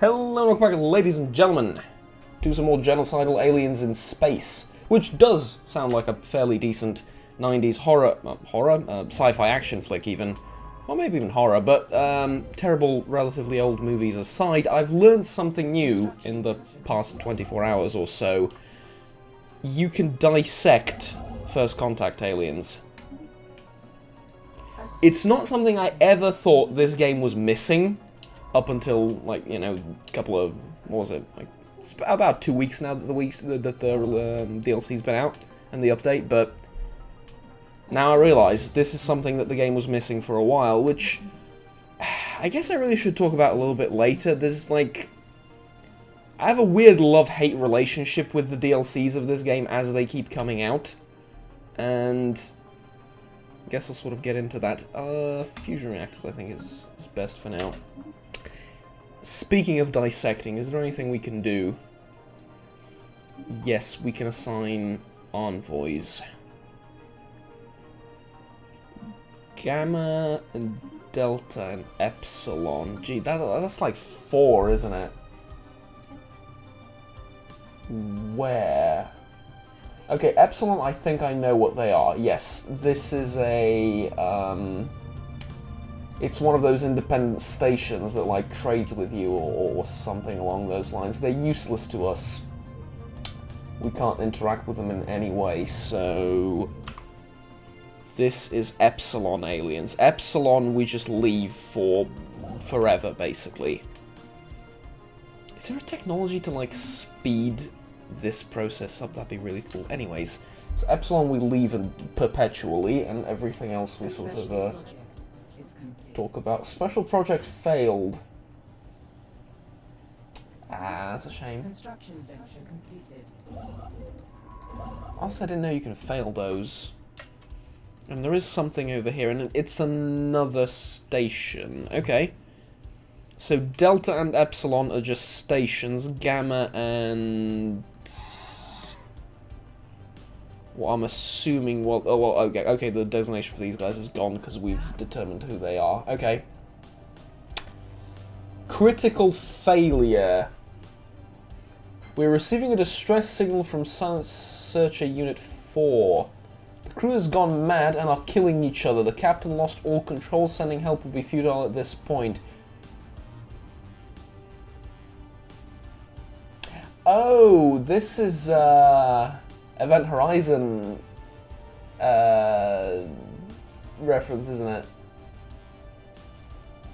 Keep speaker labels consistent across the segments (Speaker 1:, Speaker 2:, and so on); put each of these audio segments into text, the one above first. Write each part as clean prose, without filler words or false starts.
Speaker 1: Hello, welcome back, ladies and gentlemen, to some more genocidal aliens in space, which does sound like a fairly decent 90s sci-fi action flick even, or maybe even horror, but terrible, relatively old movies aside, I've learned something new in the past 24 hours or so. You can dissect First Contact aliens. It's not something I ever thought this game was missing, up until, like, you know, a couple of, what was it, like, it's about 2 weeks now that the DLC's been out, and the update, but now I realise this is something that the game was missing for a while, which I guess I really should talk about a little bit later. There's, like, I have a weird love-hate relationship with the DLCs of this game as they keep coming out, and I guess I'll sort of get into that. Fusion reactors, I think, is best for now. Speaking of dissecting, is there anything we can do? Yes, we can assign envoys. Gamma and Delta and Epsilon. Gee, that's like 4, isn't it? Where? Okay, Epsilon, I think I know what they are. Yes, this is a, it's one of those independent stations that, like, trades with you or something along those lines. They're useless to us. We can't interact with them in any way, so this is Epsilon aliens. Epsilon we just leave for forever, basically. Is there a technology to, like, speed this process up? That'd be really cool. Anyways, so Epsilon we leave perpetually, and everything else we sort of talk about. Special project failed. Ah, that's a shame.
Speaker 2: Construction venture completed.
Speaker 1: Also, I didn't know you can fail those. And there is something over here, and it's another station. Okay. So Delta and Epsilon are just stations. Gamma and... well, I'm assuming... well, oh, well, okay, the designation for these guys is gone because we've determined who they are. Okay. Critical failure. We're receiving a distress signal from Silence Searcher Unit 4. The crew has gone mad and are killing each other. The captain lost all control. Sending help will be futile at this point. Oh, this is Event Horizon reference, isn't it?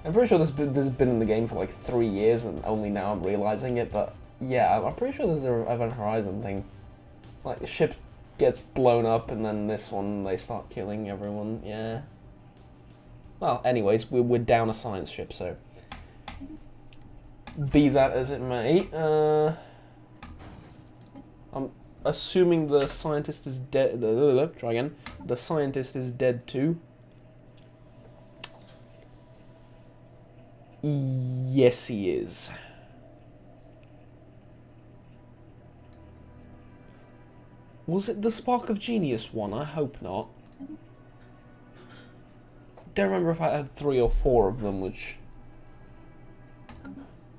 Speaker 1: I'm pretty sure this has been in the game for like 3 years, and only now I'm realizing it. But yeah, I'm pretty sure there's an Event Horizon thing. Like, the ship gets blown up, and then this one they start killing everyone. Yeah. Well, anyways, we're down a science ship, so be that as it may. I'm assuming the scientist is dead. Try again. The scientist is dead too. Yes, he is. Was it the Spark of Genius one? I hope not. Don't remember if I had 3 or 4 of them, which...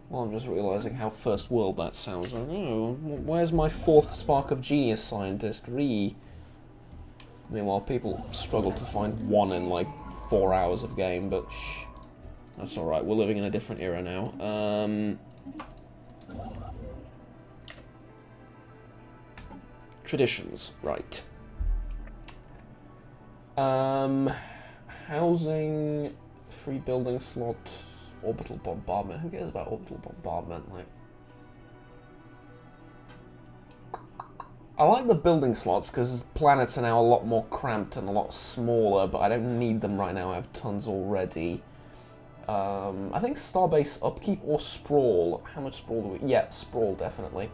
Speaker 1: well, I'm just realising how first world that sounds. Oh, where's my 4th Spark of Genius scientist? Meanwhile, people struggle to find one in like 4 hours of game, but shh. That's alright, we're living in a different era now. Traditions, right. Housing, free building slot, orbital bombardment. Who cares about orbital bombardment? Like, I like the building slots because planets are now a lot more cramped and a lot smaller, but I don't need them right now. I have tons already. I think Starbase upkeep or sprawl. How much sprawl do we? Yeah, sprawl definitely.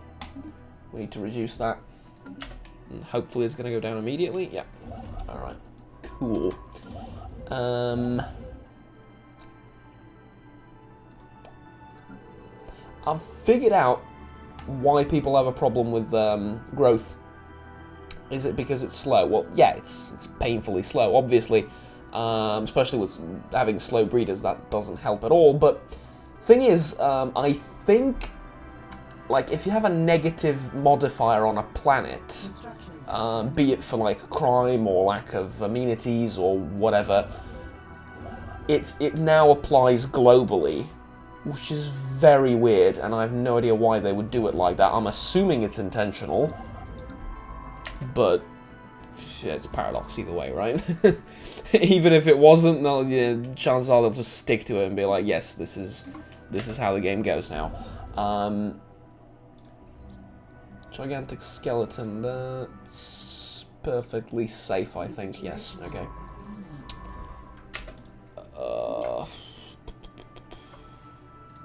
Speaker 1: We need to reduce that. And hopefully it's going to go down immediately. Yeah. All right. Cool. I've figured out why people have a problem with growth. Is it because it's slow? Well, yeah, it's painfully slow, obviously. Especially with having slow breeders, that doesn't help at all. But thing is, I think, like, if you have a negative modifier on a planet, be it for, like, crime or lack of amenities or whatever, it now applies globally, which is very weird, and I have no idea why they would do it like that. I'm assuming it's intentional, but yeah, it's a paradox either way, right? Even if it wasn't, chances are they'll just stick to it and be like, yes, this is how the game goes now. Gigantic skeleton, that's perfectly safe, I think. Yes, okay.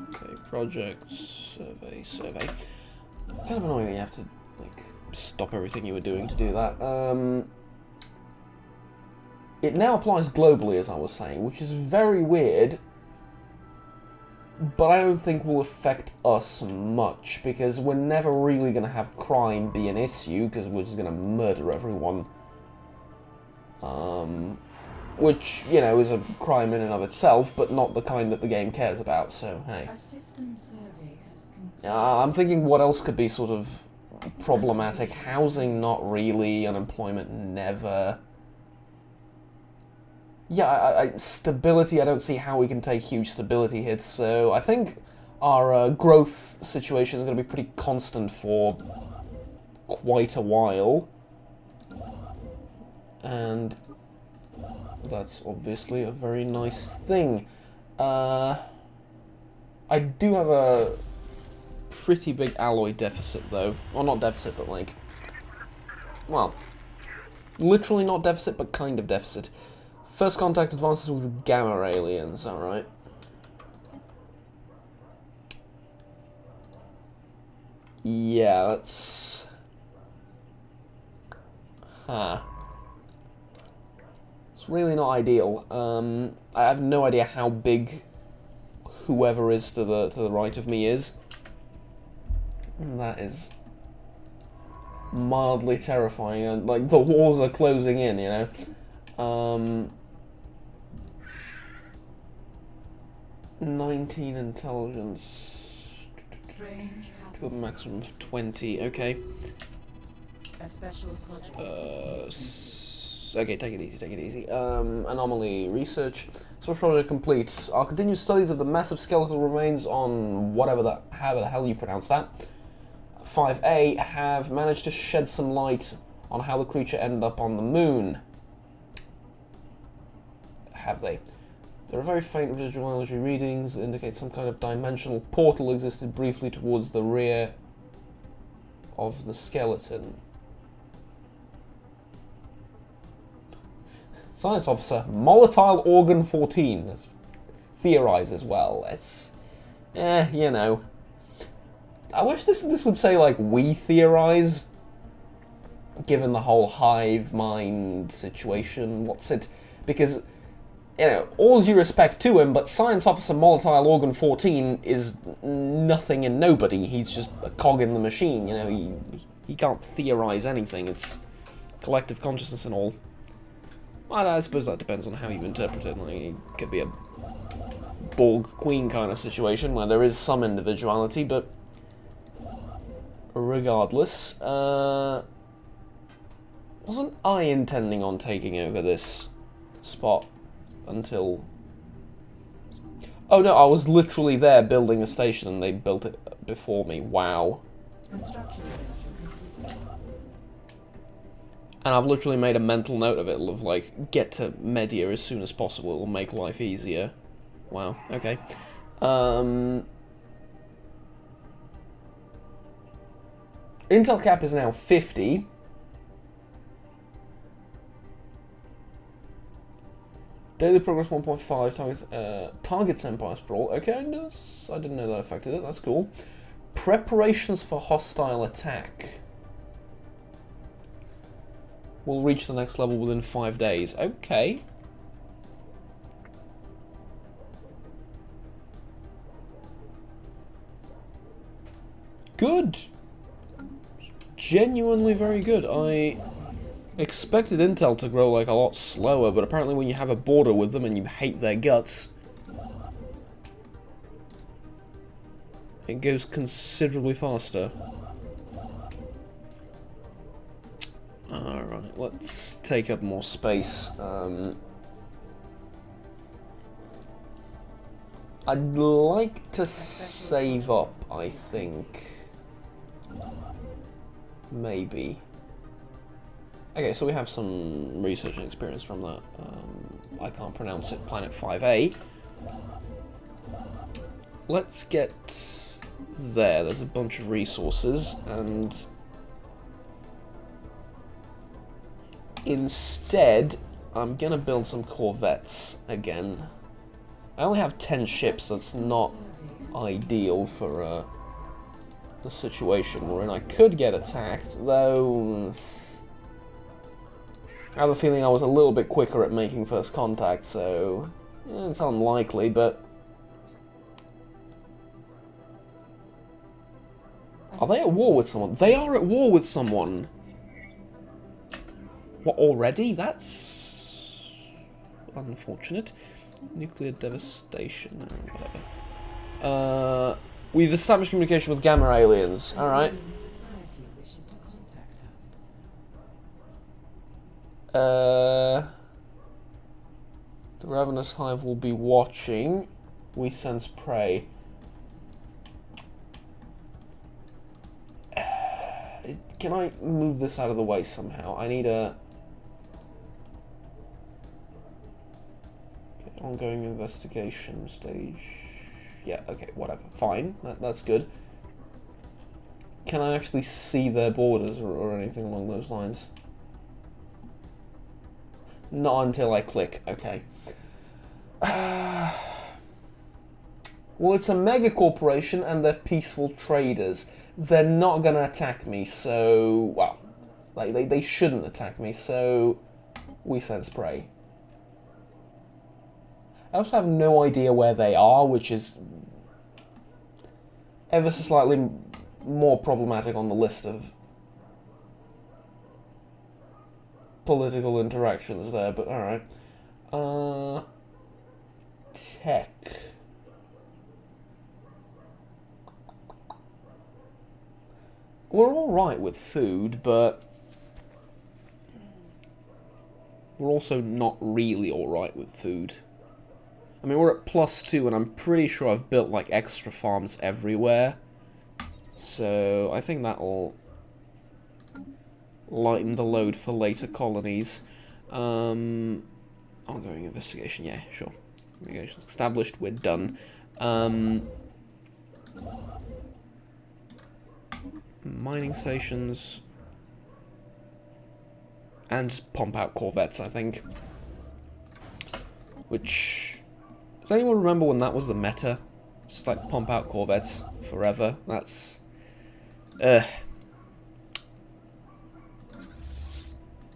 Speaker 1: Okay, project, survey. Kind of annoying that you have to, like, stop everything you were doing to do that. It now applies globally, as I was saying, which is very weird, but I don't think will affect us much, because we're never really going to have crime be an issue, because we're just going to murder everyone. Which, you know, is a crime in and of itself, but not the kind that the game cares about, so hey.
Speaker 2: A system survey has concluded.
Speaker 1: I'm thinking what else could be sort of problematic. Housing, not really. Unemployment, never. Yeah, stability, I don't see how we can take huge stability hits, so I think our growth situation is going to be pretty constant for quite a while. And that's obviously a very nice thing. I do have a pretty big alloy deficit, though. Or not deficit, but like... well, literally not deficit, but kind of deficit. First contact advances with gamma aliens, alright. Yeah, that's... huh. It's really not ideal. I have no idea how big whoever is to the right of me is. And that is mildly terrifying, and like the walls are closing in, you know. 19 intelligence to a maximum of 20. Okay.
Speaker 2: A special project.
Speaker 1: Okay, take it easy. Anomaly research. Special project complete. Our continued studies of the massive skeletal remains on however the hell you pronounce that. 5A have managed to shed some light on how the creature ended up on the moon. Have they? There are very faint residual energy readings that indicate some kind of dimensional portal existed briefly towards the rear of the skeleton. Science officer, molatile organ 14. Theorize as well. It's, you know. I wish this would say, like, we theorize, given the whole hive mind situation. What's it? Because, you know, all due respect to him, but Science Officer Molatile Organ 14 is nothing and nobody. He's just a cog in the machine, you know, he can't theorize anything. It's collective consciousness and all. Well, I suppose that depends on how you interpret it. Like, it could be a Borg Queen kind of situation where there is some individuality, but regardless, wasn't I intending on taking over this spot until... oh no, I was literally there building a station and they built it before me. Wow.
Speaker 2: Construction completed.
Speaker 1: And I've literally made a mental note of it, of like, get to Media as soon as possible, it'll make life easier. Wow, okay. Intel cap is now 50. Daily progress 1.5, targets Empire Sprawl. Okay, I didn't know that affected it, that's cool. Preparations for hostile attack. We'll reach the next level within 5 days. Okay. Good. Genuinely very good. I expected Intel to grow like a lot slower, but apparently when you have a border with them and you hate their guts, it goes considerably faster. Alright, let's take up more space. I'd like to save up, I think. Maybe. Okay, so we have some research and experience from that. I can't pronounce it, Planet 5A. Let's get there. There's a bunch of resources, and instead, I'm gonna build some corvettes again. I only have 10 ships. That's not ideal for the situation we're in. I could get attacked, though. I have a feeling I was a little bit quicker at making first contact, so it's unlikely, but... Are they at war with someone? They are at war with someone! What, already? That's... unfortunate. Nuclear devastation, whatever. We've established communication with Gamma aliens, alright. The Ravenous Hive will be watching. We sense prey. Can I move this out of the way somehow? I need a... ongoing investigation stage. Yeah, okay, whatever. Fine, that's good. Can I actually see their borders or anything along those lines? Not until I click, okay. Well, it's a mega corporation and they're peaceful traders. They're not gonna attack me, so... well, like, they shouldn't attack me, so... we sense prey. I also have no idea where they are, which is... ever so slightly more problematic on the list of... political interactions there, but alright. Tech. We're alright with food, but we're also not really alright with food. I mean, we're at +2, and I'm pretty sure I've built, like, extra farms everywhere. So, I think that'll lighten the load for later colonies. Ongoing investigation, yeah, sure. Investigation's established, we're done. Mining stations. And just pump out corvettes, I think. Which... does anyone remember when that was the meta? Just like pump out corvettes forever. That's...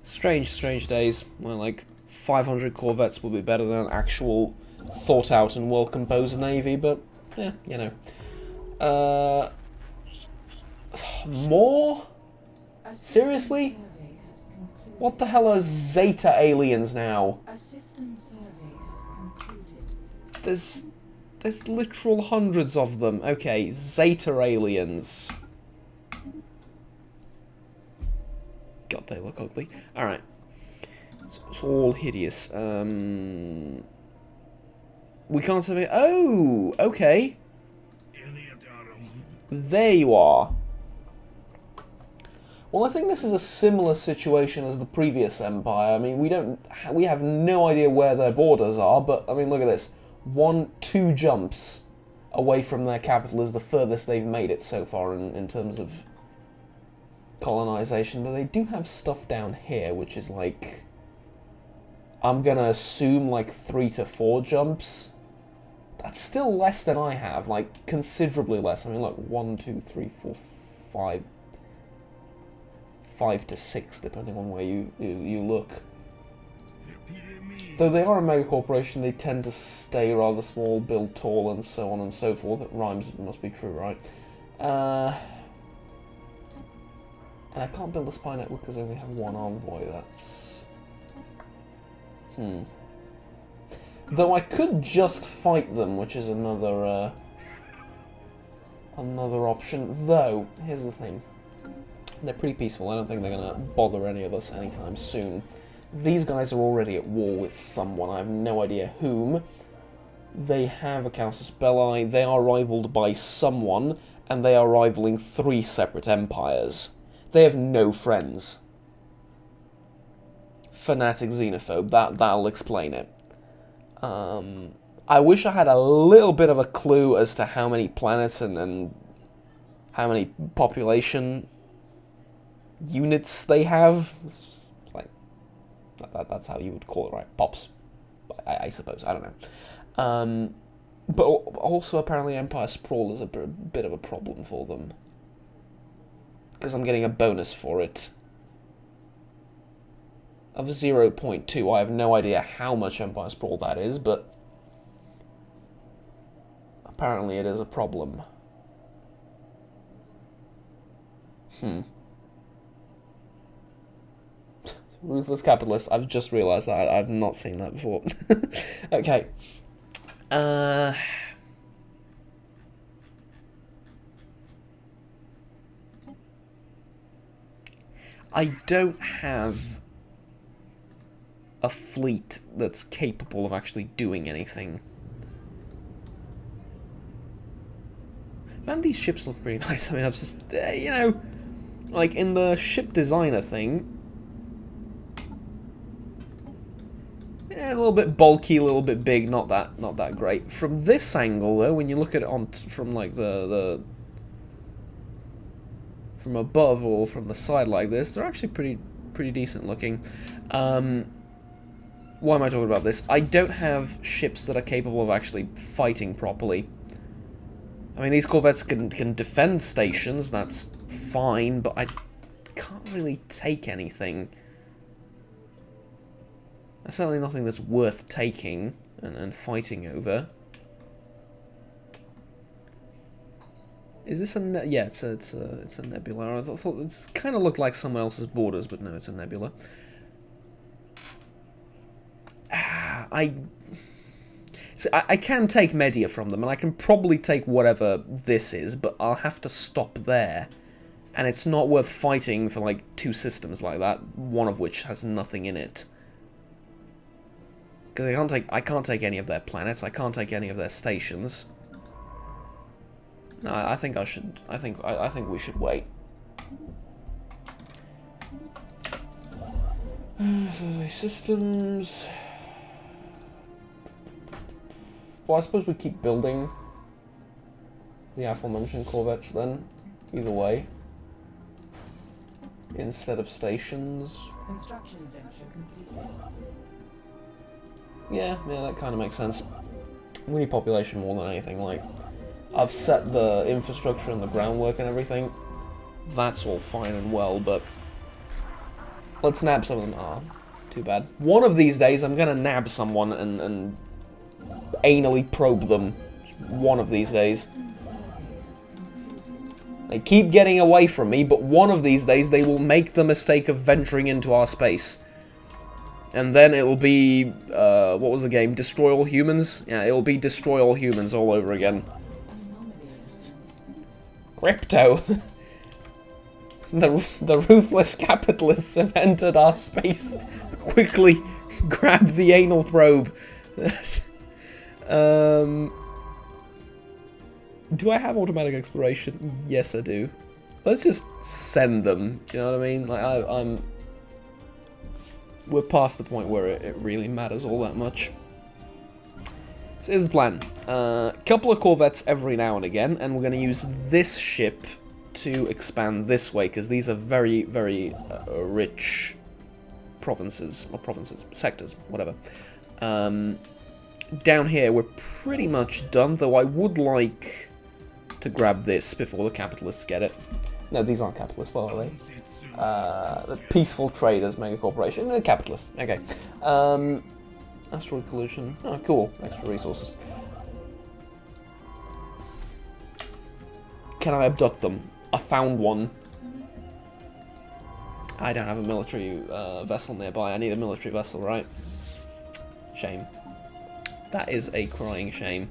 Speaker 1: strange days where like 500 corvettes will be better than an actual thought out and well composed navy, but yeah, you know. More? Seriously? What the hell are Zeta aliens now? There's literal hundreds of them. Okay, Zeta aliens. God, they look ugly. Alright. It's all hideous. We can't survey. Oh! Okay. There you are. Well, I think this is a similar situation as the previous empire. I mean, we have no idea where their borders are, but, I mean, look at this. 2 jumps away from their capital is the furthest they've made it so far in terms of colonization. Though they do have stuff down here, which is like... I'm gonna assume like 3 to 4 jumps. That's still less than I have, like considerably less. I mean, look, 1, 2, 3, 4, 5... 5 to 6, depending on where you look. Though they are a mega corporation, they tend to stay rather small, build tall, and so on and so forth. It rhymes, it must be true, right? And I can't build a spy network because I only have 1 envoy, that's... Though I could just fight them, which is another another option. Though, here's the thing. They're pretty peaceful. I don't think they're going to bother any of us anytime soon. These guys are already at war with someone. I have no idea whom. They have a Casus Belli. They are rivaled by someone, and they are rivaling 3 separate empires. They have no friends. Fanatic xenophobe. That'll explain it. I wish I had a little bit of a clue as to how many planets and how many population units they have. It's like that's how you would call it, right? Pops, I suppose. I don't know. But also apparently Empire Sprawl is a bit of a problem for them, because I'm getting a bonus for it of 0.2. I have no idea how much Empire Sprawl that is, but apparently it is a problem. Ruthless capitalist. I've just realised that. I've not seen that before. Okay. I don't have a fleet that's capable of actually doing anything. Man, these ships look pretty nice. I mean, I've just, you know, like in the ship designer thing, a little bit bulky, a little bit big, not that great. From this angle, though, when you look at it from like the from above or from the side like this, they're actually pretty decent looking. Why am I talking about this? I don't have ships that are capable of actually fighting properly. I mean, these corvettes can defend stations, that's fine, but I can't really take anything. There's certainly nothing that's worth taking and fighting over. Is this a yeah? It's a nebula. I thought it kind of looked like someone else's borders, but no, it's a nebula. I can take Media from them, and I can probably take whatever this is, but I'll have to stop there. And it's not worth fighting for like 2 systems like that, one of which has nothing in it. Because I can't take any of their planets, I can't take any of their stations. No, I think I should. I think we should wait. Systems. Well, I suppose we keep building the aforementioned corvettes then, either way, instead of stations.
Speaker 2: Construction venture completed.
Speaker 1: Yeah, that kind of makes sense. We need population more than anything. Like, I've set the infrastructure and the groundwork and everything. That's all fine and well, but let's nab some of them. Ah, too bad. One of these days, I'm gonna nab someone and anally probe them. One of these days. They keep getting away from me, but one of these days they will make the mistake of venturing into our space. And then it'll be, what was the game? Destroy All Humans? Yeah, it'll be Destroy All Humans all over again. Crypto! The ruthless capitalists have entered our space. Quickly grab the anal probe. Do I have automatic exploration? Yes, I do. Let's just send them. Do you know what I mean? Like we're past the point where it really matters all that much. So here's the plan. Couple of corvettes every now and again, and we're going to use this ship to expand this way, because these are very, very rich sectors, whatever. Down here, we're pretty much done, though I would like to grab this before the capitalists get it. No, these aren't capitalists, what are they? The Peaceful Traders Mega Corporation. The capitalists. Okay. Asteroid collision. Oh, cool. Extra resources. Can I abduct them? I found one. I don't have a military vessel nearby. I need a military vessel, right? Shame. That is a crying shame.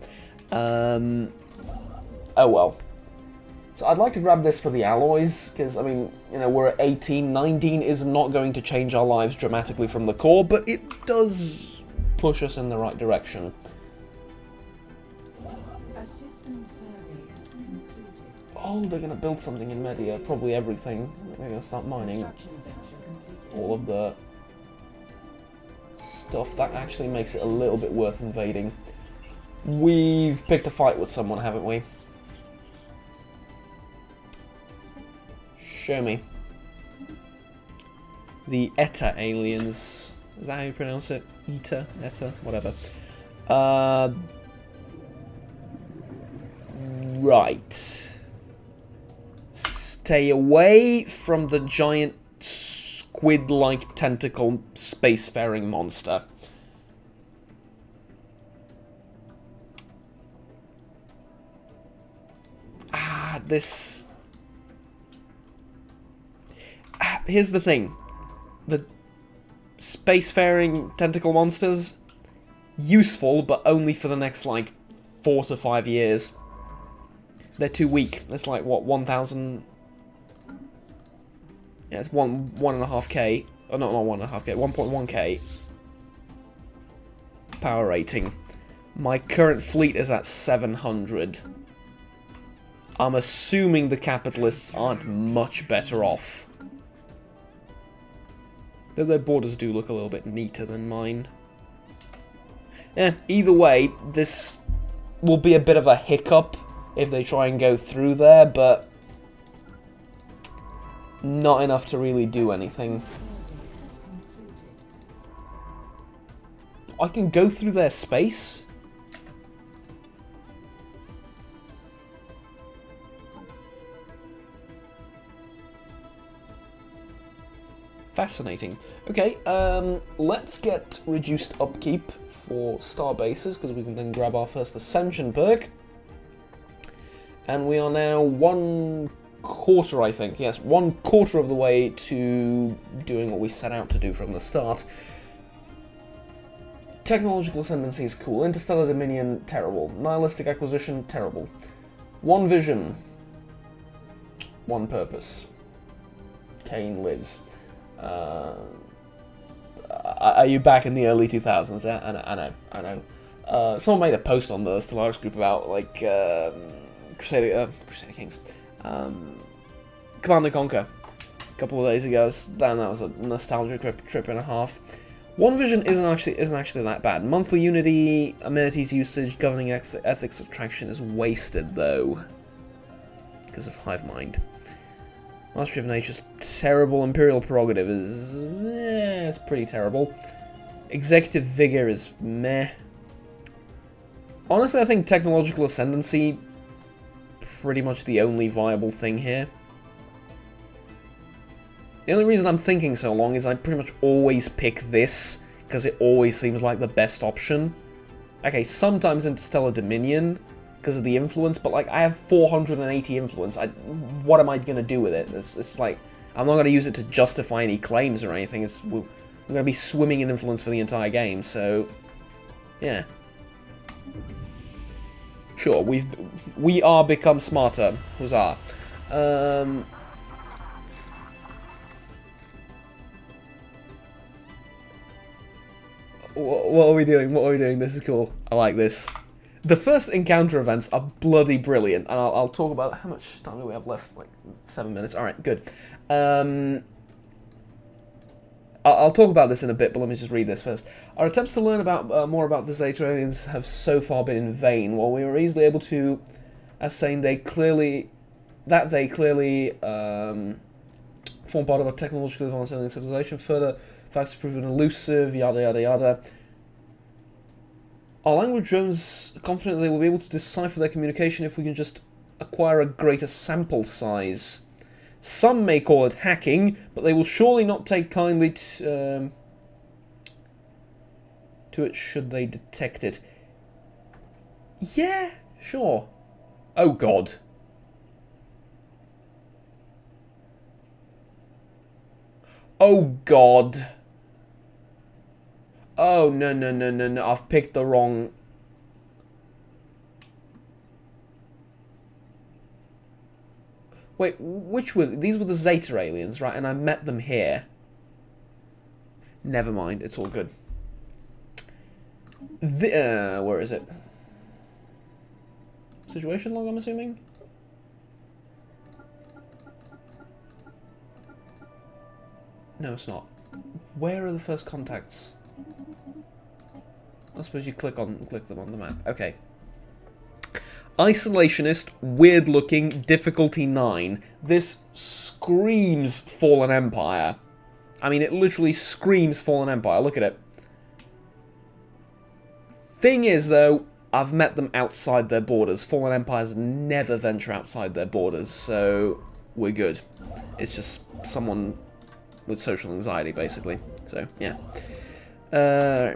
Speaker 1: Oh well. So I'd like to grab this for the alloys, because, I mean, you know, we're at 18. 19 is not going to change our lives dramatically from the core, but it does push us in the right direction.
Speaker 2: A system survey has concluded.
Speaker 1: Oh, they're going to build something in Media, probably everything. They're going to start mining
Speaker 2: Construction venture completed.
Speaker 1: all of the stuff. That actually makes it a little bit worth invading. We've picked a fight with someone, haven't we? Show me. The Eta aliens. Is that how you pronounce it? Eta? Eta? Whatever. Right. Stay away from the giant squid-like tentacle spacefaring monster. This... Here's the thing. The spacefaring tentacle monsters, useful, but only for the next, like, 4 to 5 years. They're too weak. It's like, what, 1,000... Yeah, it's 1.5k. Oh, not 1.5k, 1.1k. Power rating. My current fleet is at 700. I'm assuming the capitalists aren't much better off. Though their borders do look a little bit neater than mine. Either way, this will be a bit of a hiccup if they try and go through there, but not enough to really do anything. I can go through their space? Fascinating. Okay, let's get reduced upkeep for star bases, because we can then grab our first ascension perk. And we are now 1/4, I think. Yes, 1/4 of the way to doing what we set out to do from the start. Technological ascendancy is cool. Interstellar Dominion, terrible. Nihilistic acquisition, terrible. One vision. One purpose. Kane lives. Are you back in the early 2000s? Yeah, I know. Someone made a post on the Stellaris group about, like, Crusader Kings. Command and Conquer. A couple of days ago. Damn, that was a nostalgia trip and a half. One vision isn't actually that bad. Monthly unity, amenities usage, governing ethics attraction is wasted, though. Because of Hive Mind. Mastery of Nature's terrible. Imperial Prerogative is... it's pretty terrible. Executive Vigor is meh. Honestly, I think Technological Ascendancy pretty much the only viable thing here. The only reason I'm thinking so long is I pretty much always pick this, because it always seems like the best option. Okay, sometimes Interstellar Dominion, because of the influence, but like I have 480 influence. What am I gonna do with it? It's like I'm not gonna use it to justify any claims or anything. We're gonna be swimming in influence for the entire game. So yeah, sure, we are become smarter. Huzzah! What are we doing? What are we doing? This is cool. I like this. The first encounter events are bloody brilliant, and I'll talk about how much time do we have left. Like 7 minutes. All right, good. I'll talk about this in a bit, but let me just read this first. Our attempts to learn about more about the Zeta aliens have so far been in vain. While we were easily able to ascertain they clearly form part of a technologically advanced alien civilization. Further facts have proven elusive. Yada yada yada. Our language drones are confident they will be able to decipher their communication if we can just acquire a greater sample size. Some may call it hacking, but they will surely not take kindly to it should they detect it. Yeah, sure. Oh god. Oh god. Oh, no, I've picked the wrong... Wait, which were... These were the Zeta aliens, right? And I met them here. Never mind, it's all good. Where is it? Situation log, I'm assuming? No, it's not. Where are the first contacts? I suppose you click them on the map. Okay. Isolationist, weird looking, difficulty 9. This screams Fallen Empire. I mean, it literally screams Fallen Empire. Look at it. Thing is, though, I've met them outside their borders. Fallen Empires never venture outside their borders, so we're good. It's just someone with social anxiety, basically. So, yeah.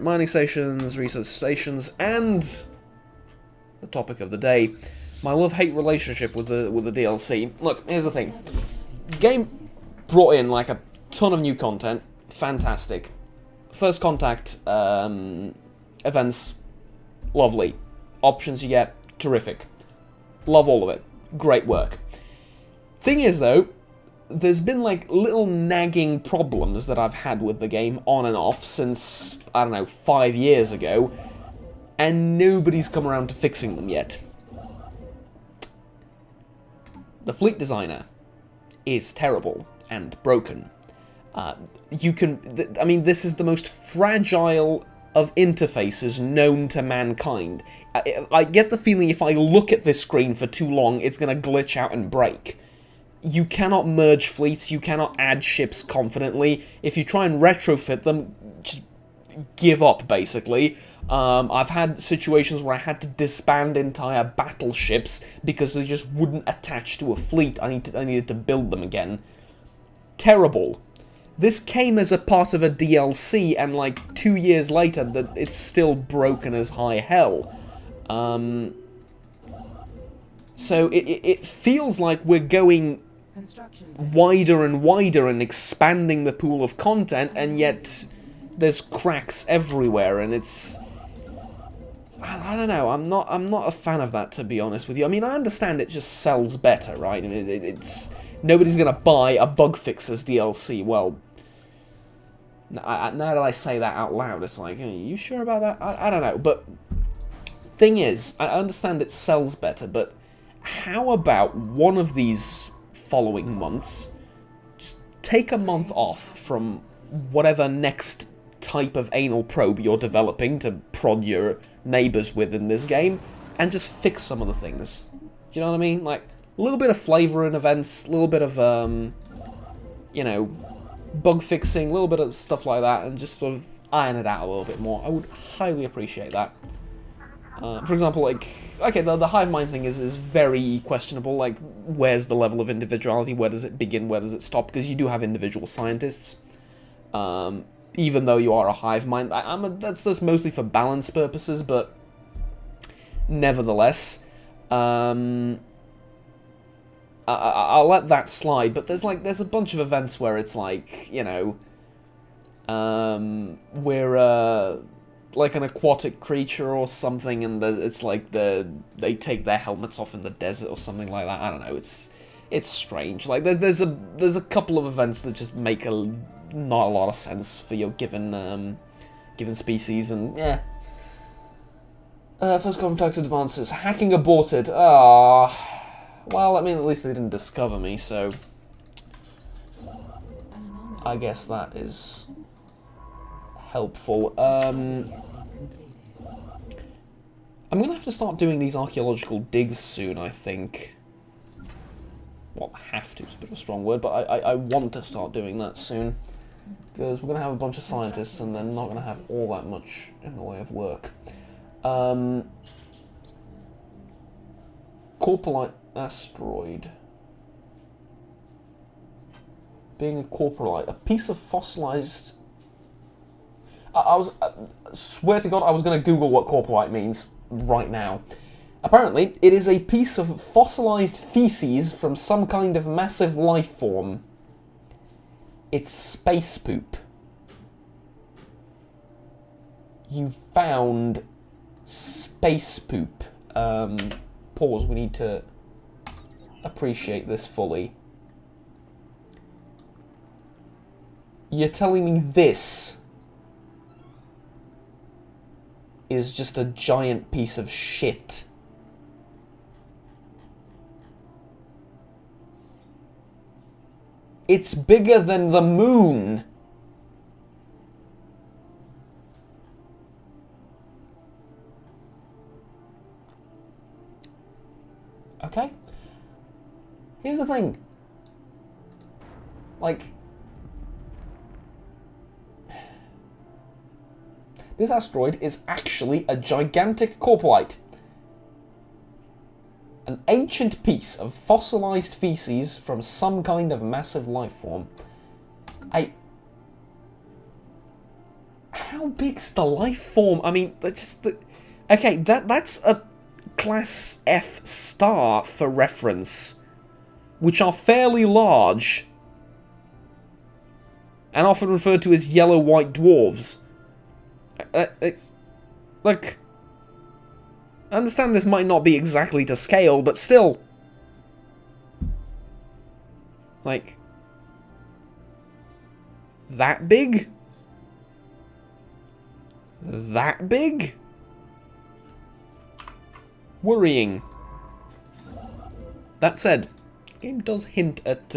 Speaker 1: Mining stations, research stations, and the topic of the day, my love-hate relationship with the DLC. Look, here's the thing. Game brought in, like, a ton of new content. Fantastic. First Contact events, lovely. Options you get, terrific. Love all of it. Great work. Thing is, though, there's been, like, little nagging problems that I've had with the game on and off since, I don't know, 5 years ago, and nobody's come around to fixing them yet. The fleet designer is terrible and broken. I mean, this is the most fragile of interfaces known to mankind. I get the feeling if I look at this screen for too long, it's going to glitch out and break. You cannot merge fleets, you cannot add ships confidently. If you try and retrofit them, just give up, basically. I've had situations where I had to disband entire battleships because they just wouldn't attach to a fleet. I needed to build them again. Terrible. This came as a part of a DLC, and like 2 years later, it's still broken as high hell. So it feels like we're going wider and wider and expanding the pool of content, and yet there's cracks everywhere, and it's... I don't know, I'm not a fan of that, to be honest with you. I mean, I understand it just sells better, right? I mean, it's... Nobody's gonna buy a bug fixers DLC. Well, now that I say that out loud, it's like, are you sure about that? I don't know, but... Thing is, I understand it sells better, but how about one of these following months, just take a month off from whatever next type of anal probe you're developing to prod your neighbors with in this game, and just fix some of the things. Do you know what I mean? Like, a little bit of flavor in events, a little bit of, you know, bug fixing, a little bit of stuff like that, and just sort of iron it out a little bit more. I would highly appreciate that. For example, like, okay, the hive mind thing is very questionable. Like, where's the level of individuality? Where does it begin? Where does it stop? Because you do have individual scientists, even though you are a hive mind. That's mostly for balance purposes, but nevertheless, I'll let that slide. But there's a bunch of events where it's like, you know, we're like an aquatic creature or something, and it's like they take their helmets off in the desert or something like that. I don't know. It's strange. Like there's a couple of events that just make not a lot of sense for your given species, and yeah. First contact advances. Hacking aborted. Well, I mean, at least they didn't discover me, so I guess that is helpful. I'm gonna have to start doing these archaeological digs soon, I think. Well, have to, it's a bit of a strong word, but I want to start doing that soon. Because we're gonna have a bunch of scientists and they're not gonna have all that much in the way of work. Corpolite asteroid. Being a corpolite, a piece of fossilized... I swear to God, I was going to Google what corpolite means right now. Apparently, it is a piece of fossilized feces from some kind of massive life form. It's space poop. You found space poop. Pause, we need to appreciate this fully. You're telling me this is just a giant piece of shit? It's bigger than the moon! Okay? Here's the thing. Like, this asteroid is actually a gigantic Corpolite. An ancient piece of fossilized feces from some kind of massive life form. How big's the life form? I mean, that's the... Okay, that's a Class F star for reference, which are fairly large and often referred to as yellow-white dwarves. It's like, I understand this might not be exactly to scale, but still, like, that big? That big? Worrying. That said, the game does hint at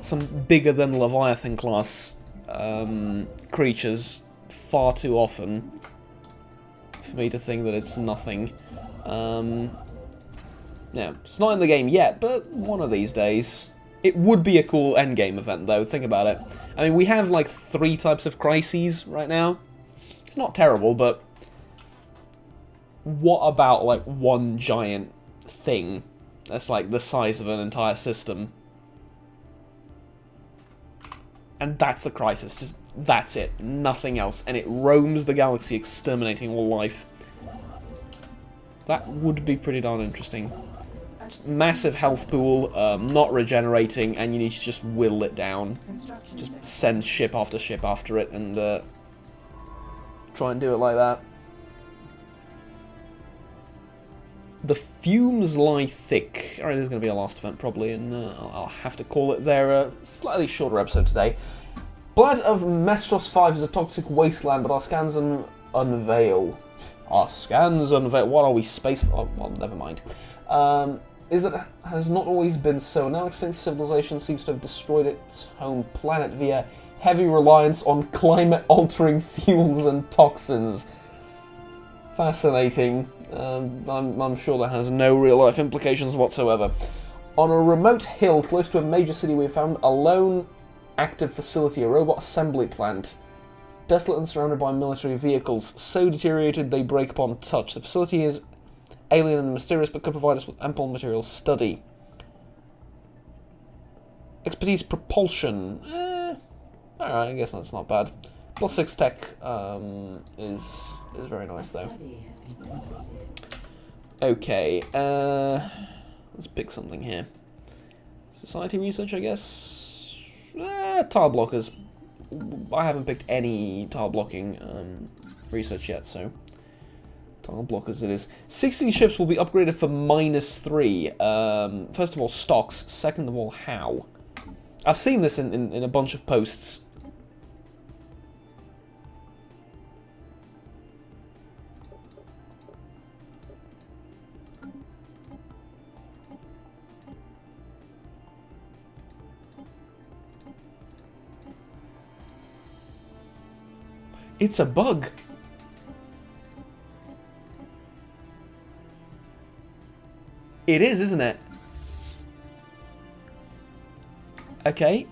Speaker 1: some bigger than Leviathan class creatures far too often for me to think that it's nothing. Yeah, it's not in the game yet, but one of these days. It would be a cool endgame event, though, think about it. I mean, we have, like, 3 types of crises right now. It's not terrible, but what about, like, one giant thing that's, like, the size of an entire system? And that's the crisis, just, that's it, nothing else. And it roams the galaxy, exterminating all life. That would be pretty darn interesting. Massive health pool, not regenerating, and you need to just whittle it down. Just send ship after it, and try and do it like that. The fumes lie thick. Alright, there's going to be a last event probably, and I'll have to call it there. A slightly shorter episode today. Blood of Mestros 5 is a toxic wasteland, but our scans unveil. Our scans unveil. What are we, space? Oh, well, never mind. Is that it has not always been so. Now extinct civilization seems to have destroyed its home planet via heavy reliance on climate-altering fuels and toxins. Fascinating. I'm sure that has no real-life implications whatsoever. On a remote hill close to a major city, we found a lone active facility, a robot assembly plant. Desolate and surrounded by military vehicles, so deteriorated they break upon touch. The facility is alien and mysterious, but could provide us with ample material study. Expertise propulsion. Alright, I guess that's not bad. +6 tech is very nice though. Okay, let's pick something here. Society research, I guess. Tile blockers. I haven't picked any tile blocking research yet, so tile blockers it is. 16 ships will be upgraded for -3. First of all, stocks. Second of all, how? I've seen this in a bunch of posts. It's a bug. It is, isn't it? Okay.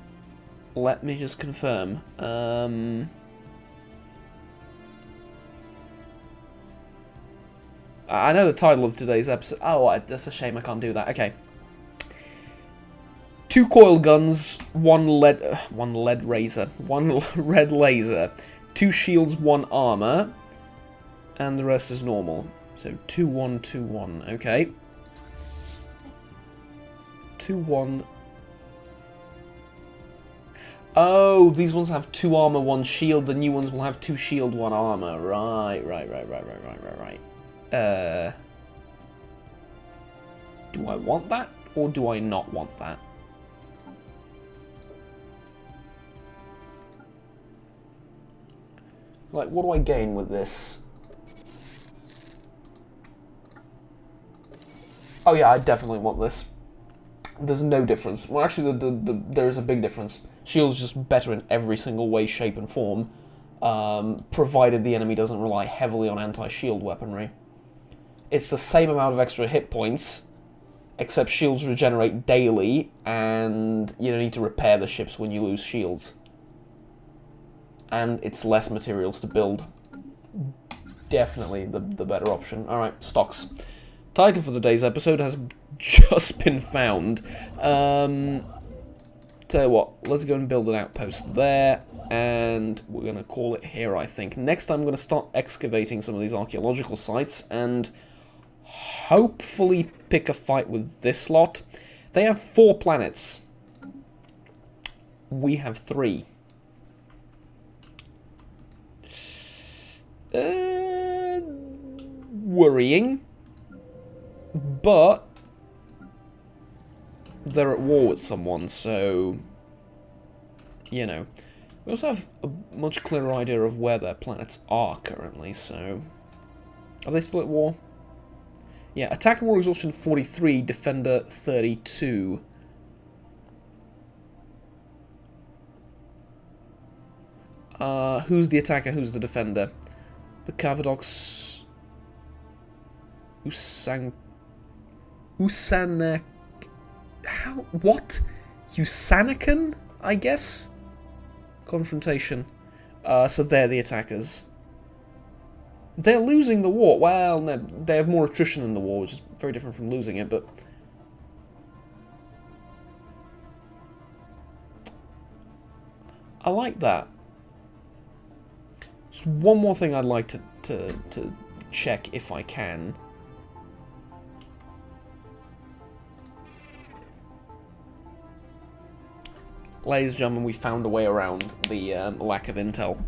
Speaker 1: Let me just confirm. I know the title of today's episode. Oh, that's a shame I can't do that. Okay. 2 coil guns, 1 red laser, 2 shields, 1 armor, and the rest is normal. So 2-1, 2-1. Okay. 2-1. Oh, these ones have 2 armor, 1 shield. The new ones will have 2 shield, 1 armor. Right. Do I want that, or do I not want that? Like, what do I gain with this? Oh yeah, I definitely want this. There's no difference. Well, actually, there is a big difference. Shield's just better in every single way, shape, and form, provided the enemy doesn't rely heavily on anti-shield weaponry. It's the same amount of extra hit points, except shields regenerate daily, and you don't need to repair the ships when you lose shields. And it's less materials to build. Definitely the better option. Alright, stocks. Title for today's episode has just been found. Tell you what, let's go and build an outpost there, and we're going to call it here, I think. Next time I'm going to start excavating some of these archaeological sites, and hopefully pick a fight with this lot. They have 4 planets. We have 3. Worrying, but they're at war with someone, so, you know. We also have a much clearer idea of where their planets are currently, so... Are they still at war? Yeah, Attack and War Exhaustion 43, Defender 32. Who's the attacker, who's the defender? The Cavadox... Usanak... How? What? Usanakan, I guess? Confrontation. So they're the attackers. They're losing the war. Well, no, they have more attrition in the war, which is very different from losing it, but... I like that. Just one more thing I'd like to check if I can. Ladies and gentlemen, we found a way around the lack of intel.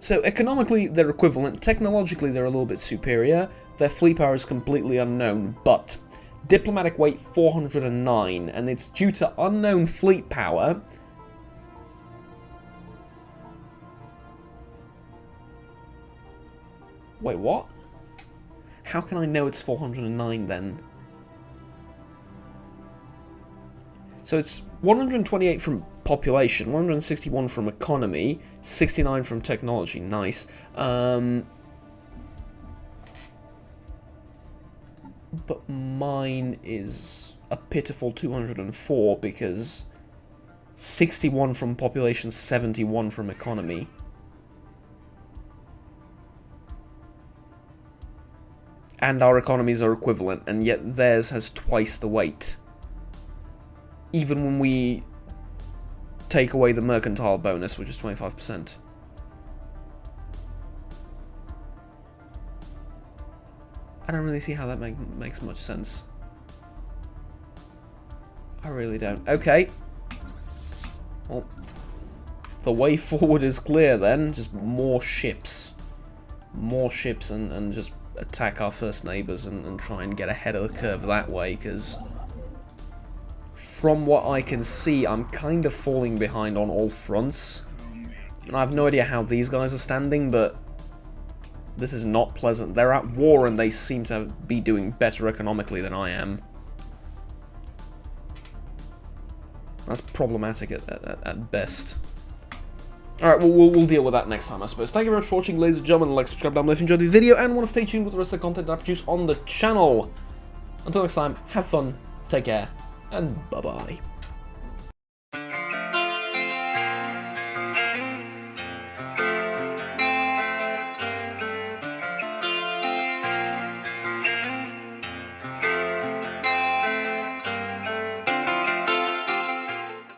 Speaker 1: So, economically, they're equivalent. Technologically, they're a little bit superior. Their fleet power is completely unknown, but... Diplomatic weight 409, and it's due to unknown fleet power... Wait, what? How can I know it's 409 then? So it's 128 from population, 161 from economy, 69 from technology. Nice. But mine is a pitiful 204 because 61 from population, 71 from economy. And our economies are equivalent, and yet theirs has twice the weight. Even when we take away the mercantile bonus, which is 25%. I don't really see how that makes much sense. I really don't. Okay. Well, the way forward is clear then. Just more ships. More ships and just attack our first neighbours and try and get ahead of the curve that way, because from what I can see, I'm kind of falling behind on all fronts. And I have no idea how these guys are standing, but this is not pleasant. They're at war and they seem to be doing better economically than I am. That's problematic at best. Alright, well, we'll deal with that next time, I suppose. Thank you very much for watching, ladies and gentlemen. Like, subscribe down below if you enjoyed the video and want to stay tuned with the rest of the content that I produce on the channel. Until next time, have fun, take care, and bye-bye.